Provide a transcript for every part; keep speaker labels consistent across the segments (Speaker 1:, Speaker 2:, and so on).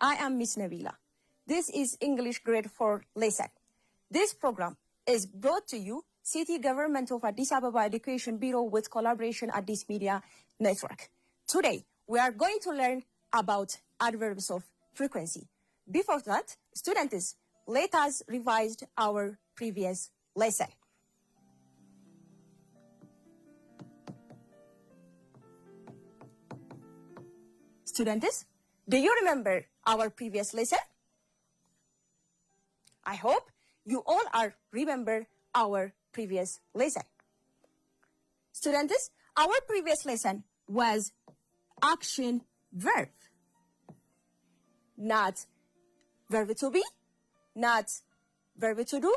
Speaker 1: I am Miss Nabila. This is English Grade 4 lesson. This program is brought to you City Government of Addis Ababa Education Bureau with collaboration Addis Media Network. Today, we are going to learn about adverbs of frequency. Before that, students, let us revise our previous lesson. Students, do you remember our previous lesson? I hope you all are remember our previous lesson. Students, our previous lesson was action verb. Not verb to be, not verb to do,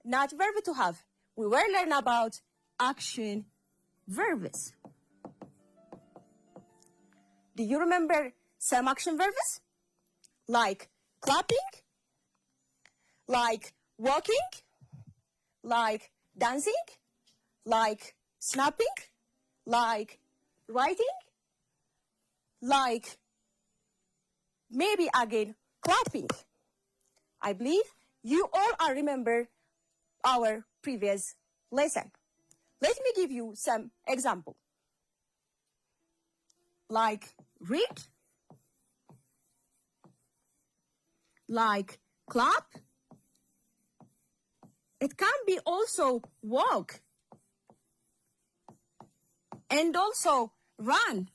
Speaker 1: not verb to have. We were learning about action verbs. Do you remember some action verbs? Like clapping, like walking, like dancing, like snapping, like writing, like maybe again clapping. I believe you all are remember our previous lesson. Let me give you some example. Like read, like clap. It can be also walk and also run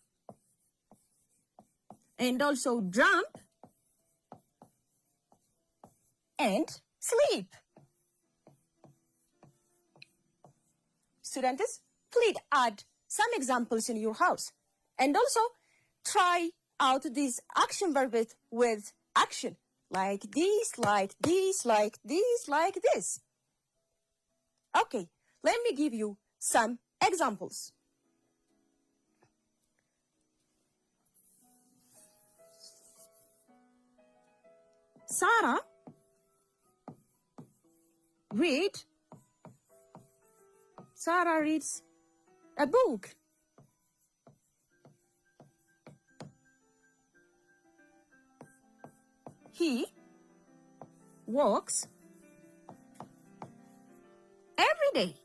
Speaker 1: and also jump and sleep. Students, please add some examples in your house and also try out these action verbs with action like this, like this, like this, like this. Okay, let me give you some examples. Sarah reads a book. He walks every day.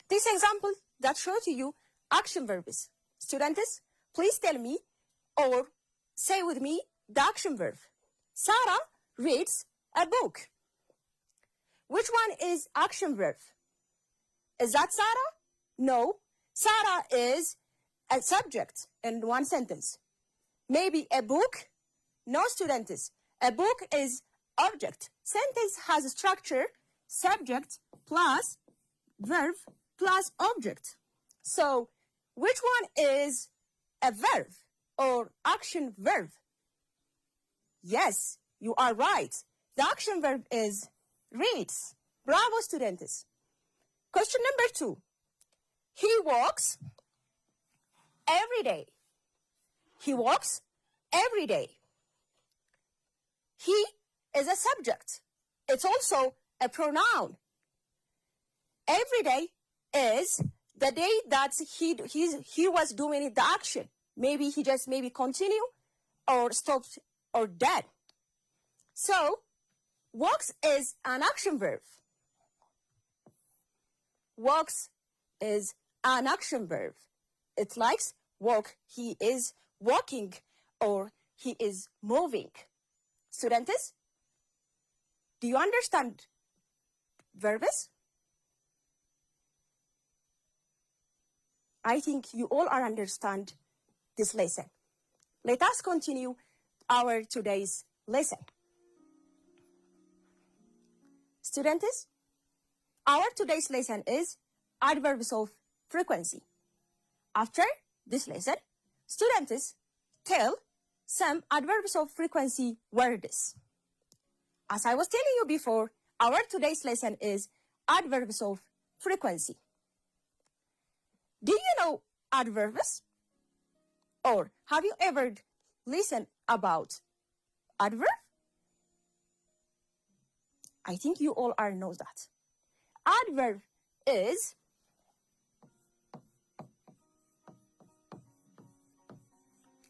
Speaker 1: This example that show to you action verbs. Students, please tell me or say with me the action verb. Sarah reads a book. Which one is action verb? Is that Sarah? No. Sarah is a subject in one sentence. Maybe a book? No, students. A book is object. Sentence has a structure, subject plus verb plus object. So, which one is a verb or action verb? Yes, you are right. The action verb is reads. Bravo, students. Question number 2. He walks every day. He walks every day. He is a subject. It's also a pronoun. Every day is the day that he was doing the action. Maybe he just continue or stopped or dead. So, walks is an action verb. Walks is an action verb. It likes walk. He is walking or he is moving. Students, do you understand verbs? I think you all are understand this lesson. Let us continue our today's lesson. Students, our today's lesson is adverbs of frequency. After this lesson, students tell some adverbs of frequency words. As I was telling you before, our today's lesson is adverbs of frequency. Do you know adverbs? Or have you ever listened about adverb? I think you all are know that. adverb is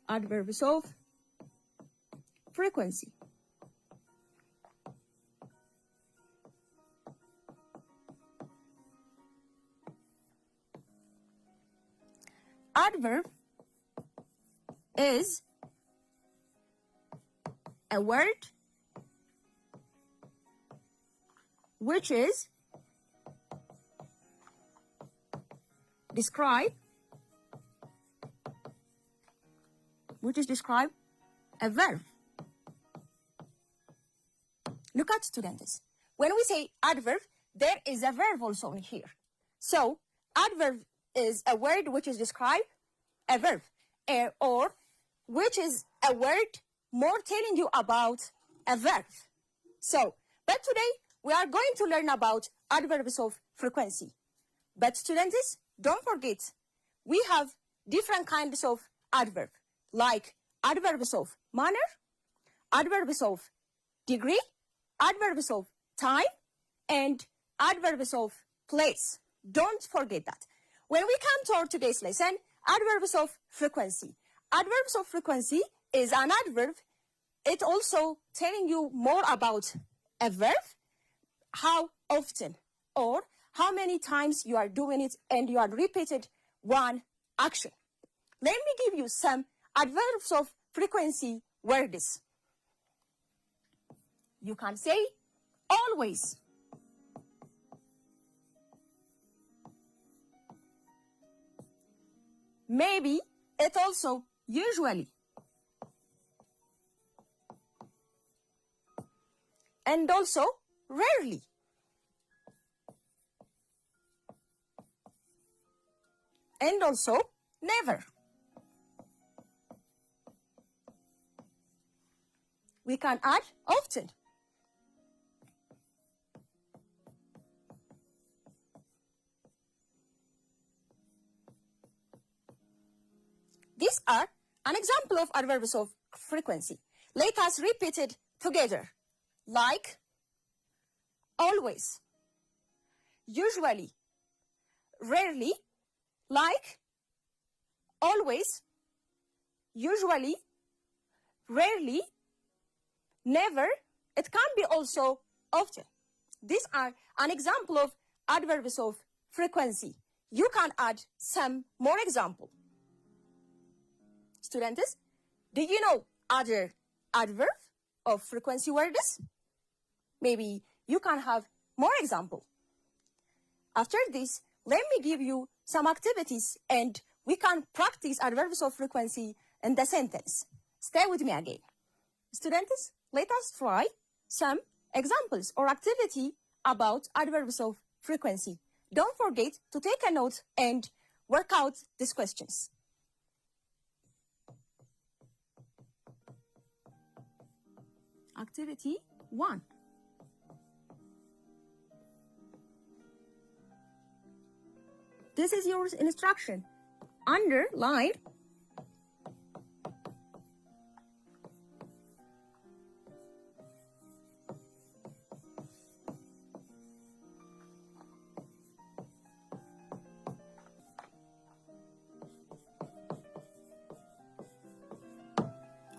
Speaker 1: adverbs of frequency. Adverb is a word which is describe a verb. Look at students. When we say adverb, there is a verb also in here. So adverb is a word which is describe a verb, or which is a word more telling you about a verb. So, but today we are going to learn about adverbs of frequency. But students, don't forget, we have different kinds of adverb, like adverbs of manner, adverbs of degree, adverbs of time, and adverbs of place. Don't forget that. When we come to our today's lesson, adverbs of frequency. Adverbs of frequency is an adverb. It also telling you more about a verb, how often or how many times you are doing it and you are repeated one action. Let me give you some adverbs of frequency words. You can say always, maybe, it also usually, and also rarely, and also never. We can add often. These are an example of adverbs of frequency. Let us repeat it together. Like, always, usually, rarely, like, always, usually, rarely, never. It can be also often. These are an example of adverbs of frequency. You can add some more examples. Students, do you know other adverb of frequency words? Maybe you can have more examples. After this, let me give you some activities and we can practice adverbs of frequency in the sentence. Stay with me again. Students, let us try some examples or activity about adverbs of frequency. Don't forget to take a note and work out these questions. Activity 1. This is your instruction. Underline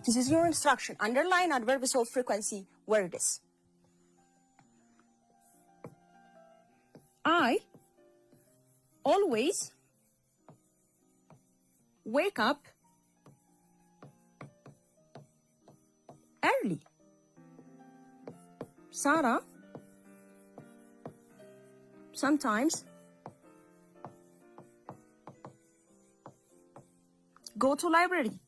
Speaker 1: This is your instruction. Underline adverbs of frequency words. I always wake up early. Sarah sometimes go to library.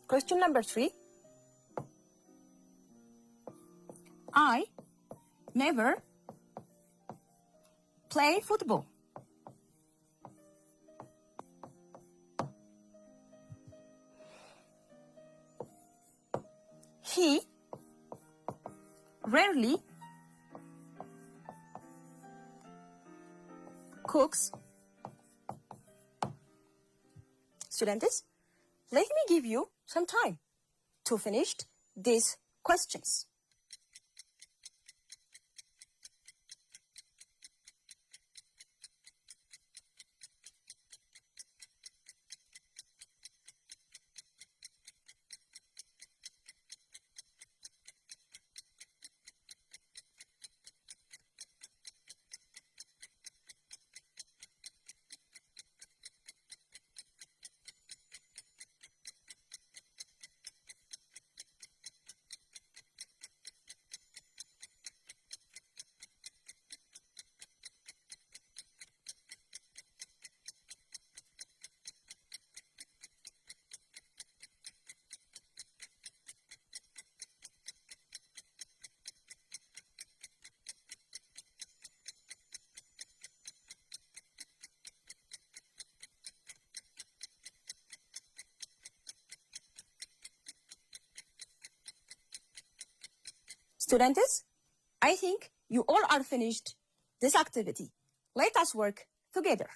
Speaker 1: Question number 3. I never play football. He rarely cooks. Students, let me give you some time to finish these questions. Students, I think you all are finished this activity. Let us work together.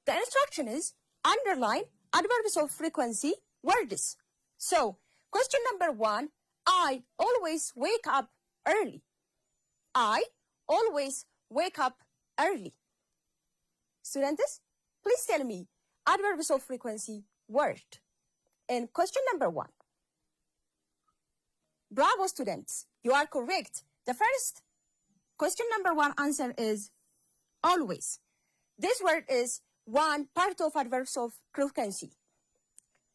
Speaker 1: The instruction is underline adverbs of frequency words. So, question number 1, I always wake up early. I always wake up early. Students, please tell me adverbs of frequency word. And question number 1. Bravo, students. You are correct. The first question number 1 answer is always. This word is one part of adverbs of frequency.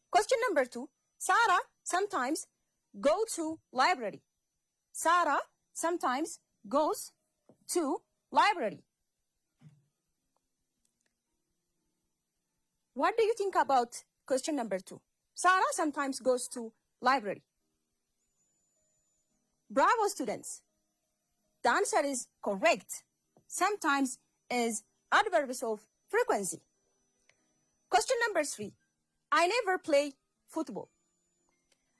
Speaker 1: Question number 2. Sarah sometimes go to library. Sarah sometimes goes to library. What do you think about question number 2? Sarah sometimes goes to library. Bravo, students. The answer is correct. Sometimes is adverbs of frequency. Question number 3. I never play football.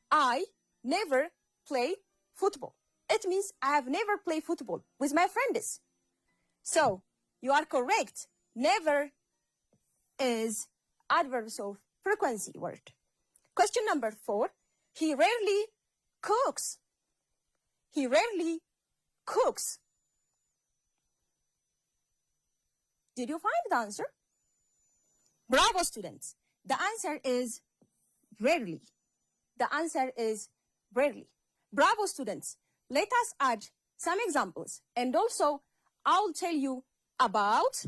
Speaker 1: I never play football. It means I have never played football with my friends. So, you are correct. Never is adverbs of frequency word. Question number 4. He rarely cooks. He rarely cooks. Did you find the answer? Bravo, students. The answer is rarely. The answer is rarely. Bravo, students. Let us add some examples. And also, I'll tell you about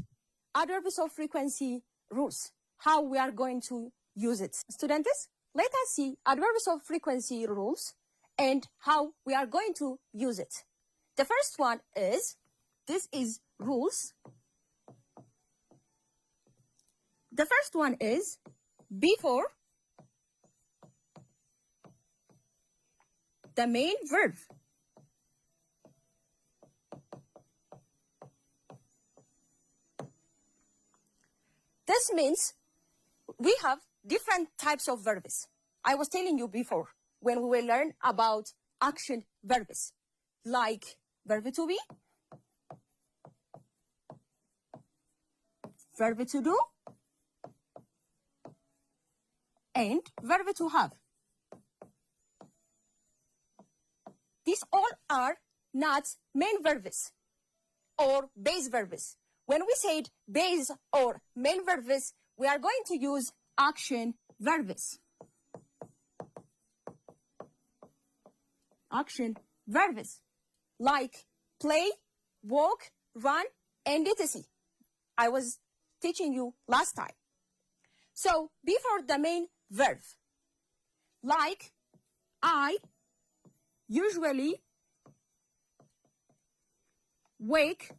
Speaker 1: adverbs of frequency rules, how we are going to use it. Students, let us see adverbs of frequency rules and how we are going to use it. The first one is, this is rules. The first one is before the main verb. This means we have different types of verbs. I was telling you before when we will learn about action verbs, like verb to be, verb to do, and verb to have. These all are not main verbs or base verbs. When we said base or main verbs, we are going to use action verbs. Action verbs like play, walk, run, and etc. I was teaching you last time. So before the main verb, like I usually wake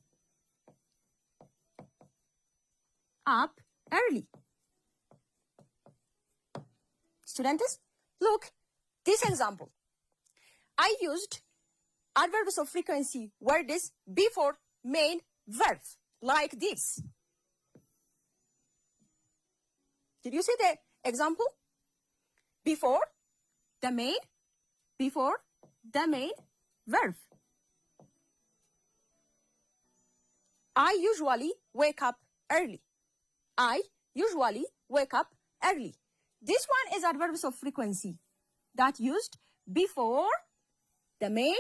Speaker 1: up early. Students, look, this example. I used adverbs of frequency words before main verb, like this. Did you see the example? Before the main verb. I usually wake up early. I usually wake up early. This one is adverbs of frequency that used before the main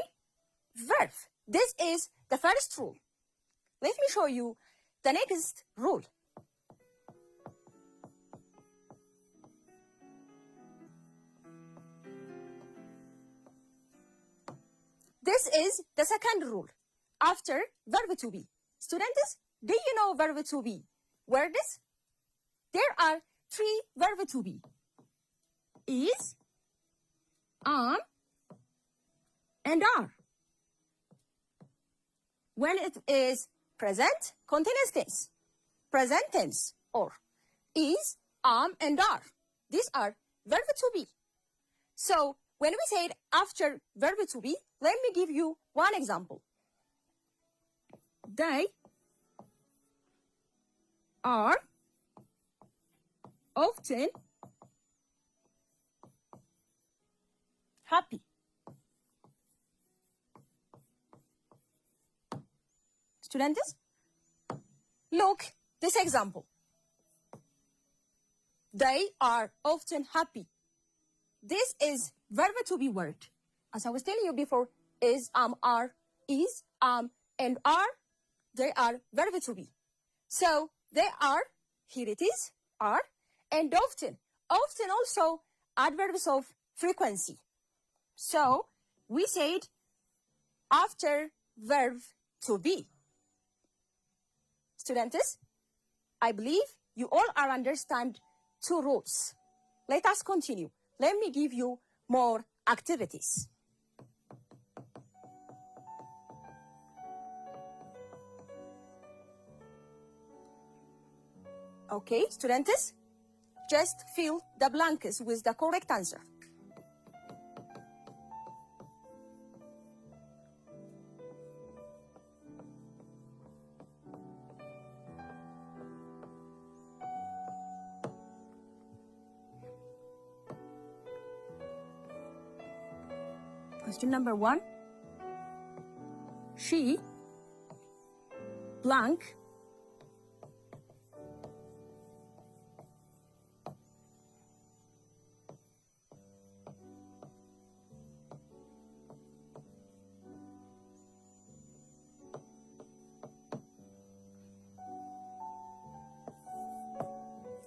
Speaker 1: verb. This is the first rule. Let me show you the next rule. This is the second rule after verb to be. Students, do you know verb to be words? There are 3 verb to be. Is, am, and are. When it is present, continuous tense, present tense, or is, am, and are. These are verb to be. So when we say it after verb to be, let me give you one example. They are often happy. Students, look this example. They are often happy. This is verb to be word. As I was telling you before, is, are, is, and are, they are verb to be. So they are, here it is, are, and often. Often also adverbs of frequency. So we said after verb to be. Students, I believe you all are understand 2 rules. Let us continue. Let me give you more activities. Okay, students, just fill the blanks with the correct answer. Question number 1. She blank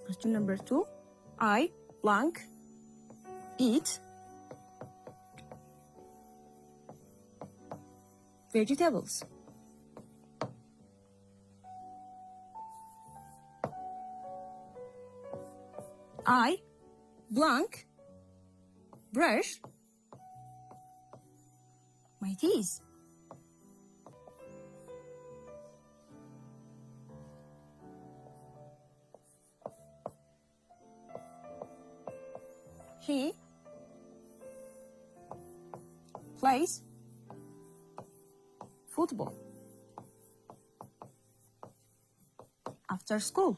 Speaker 1: Question number 2. I blank eat vegetables. I blank brush my teeth. He plays football after school.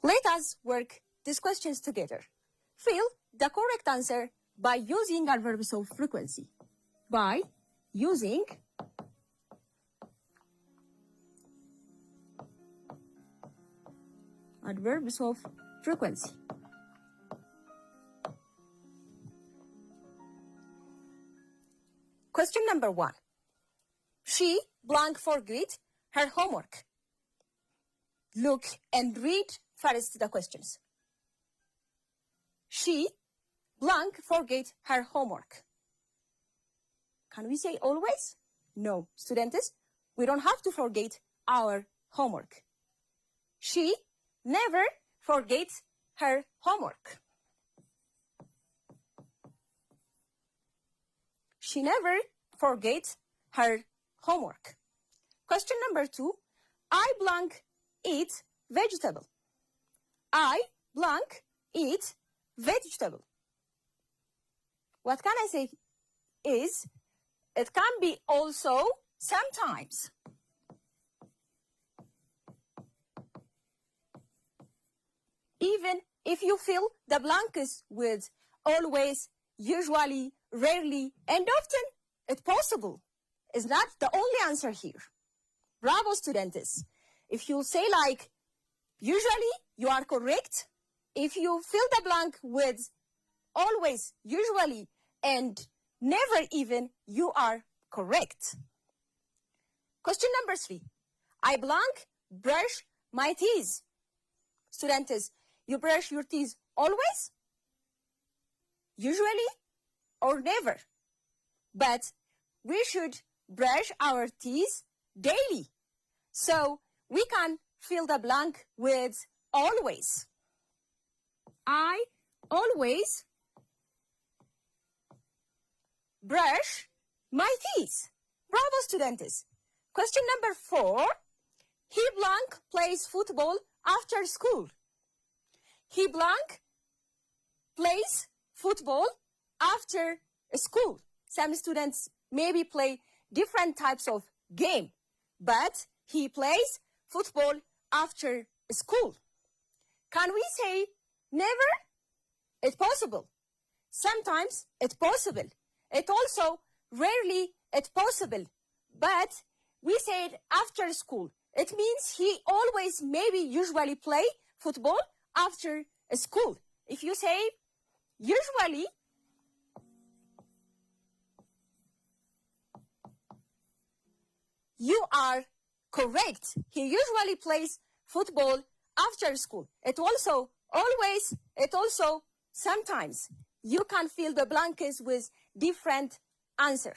Speaker 1: Let us work these questions together. Fill the correct answer by using adverbs of frequency. By using adverbs of frequency. Question number 1. She She blank forget her homework. Look and read first the questions. She blank forget her homework. Can we say always? No, students, we don't have to forget our homework. She never forgets her homework. She never forgets her homework. Question number 2. I blank eat vegetable. I blank eat vegetable. What can I say is, it can be also sometimes. Even if you fill the blanks with always, usually, rarely, and often, it's possible. It's not the only answer here. Bravo, students. If you say like, usually, you are correct. If you fill the blank with always, usually, and never even, you are correct. Question number 3. I blank brush my teeth. Students, you brush your teeth always, usually, or never. But we should brush our teeth daily. So we can fill the blank with always. I always brush my teeth. Bravo, students. Question number 4. He blank plays football after school. He blank plays football after school. Some students maybe play different types of game, but he plays football after school. Can we say never? It's possible. Sometimes it's possible. It also rarely it's possible. But we said after school. It means he always maybe usually play football after school. If you say usually, you are correct. He usually plays football after school. It also always, it also sometimes. You can fill the blanks with different answer.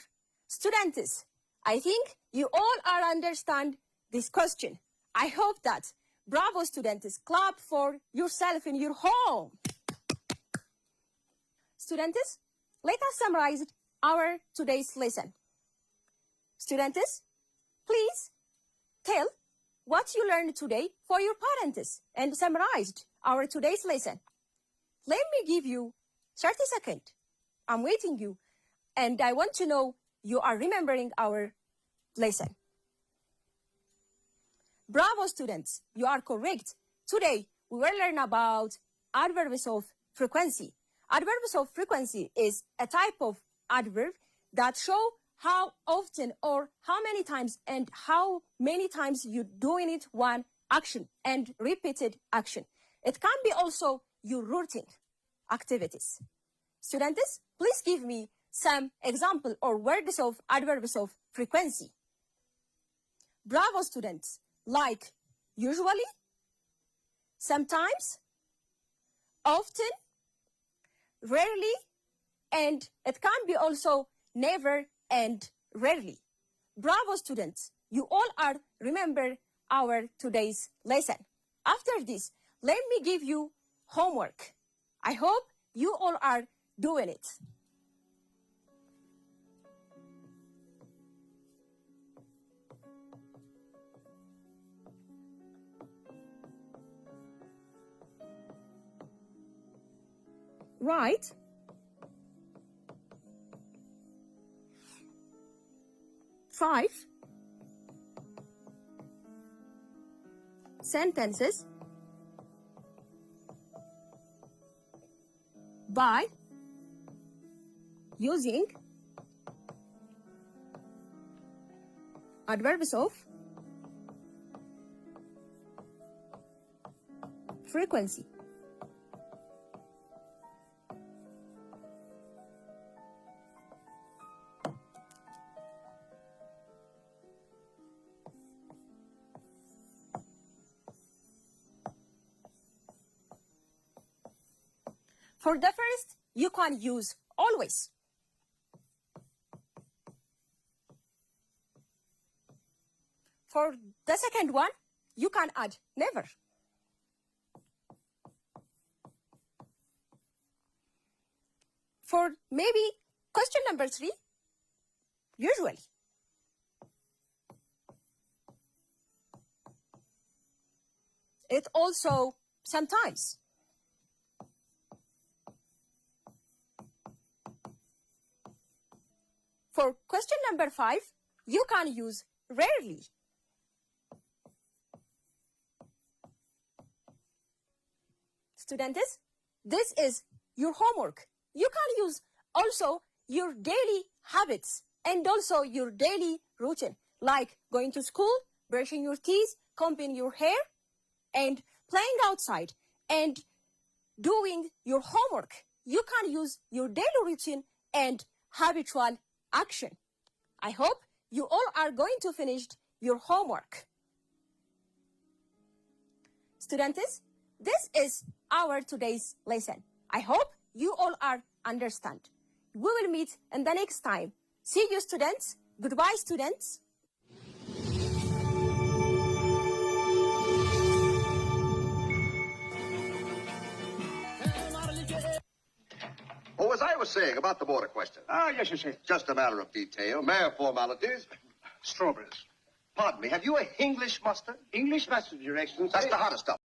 Speaker 1: Students, I think you all are understand this question. I hope that. Bravo, students. Clap for yourself in your home. Students, let us summarize our today's lesson. Students, please tell what you learned today for your parents and summarized our today's lesson. Let me give you 30 seconds. I'm waiting you, and I want to know you are remembering our lesson. Bravo, students. You are correct. Today, we will learn about adverbs of frequency. Adverbs of frequency is a type of adverb that show how often or how many times and how many times you're doing it one action and repeated action. It can be also your routine activities. Students, please give me some example or words of adverbs of frequency. Bravo, students. Like usually, sometimes, often, rarely, and it can be also never and rarely. Bravo, students. You all are remember our today's lesson. After this, let me give you homework. I hope you all are doing it. Write 5 sentences by using adverbs of frequency. For the first, you can use always. For the second one, you can add never. For maybe question number 3, usually. It also sometimes. For question number 5, you can use rarely. Students, this is your homework. You can use also your daily habits and also your daily routine, like going to school, brushing your teeth, combing your hair, and playing outside, and doing your homework. You can use your daily routine and habitual action. I hope you all are going to finish your homework. Students, this is our today's lesson. I hope you all are understand. We will meet in the next time. See you, students. Goodbye, students.
Speaker 2: Oh, as I was saying about the border question.
Speaker 3: Ah, yes, you say.
Speaker 2: Just a matter of detail, mere formalities.
Speaker 3: Strawberries.
Speaker 2: Pardon me, have you a English mustard?
Speaker 3: English mustard, Your Excellency.
Speaker 2: That's the hottest stuff.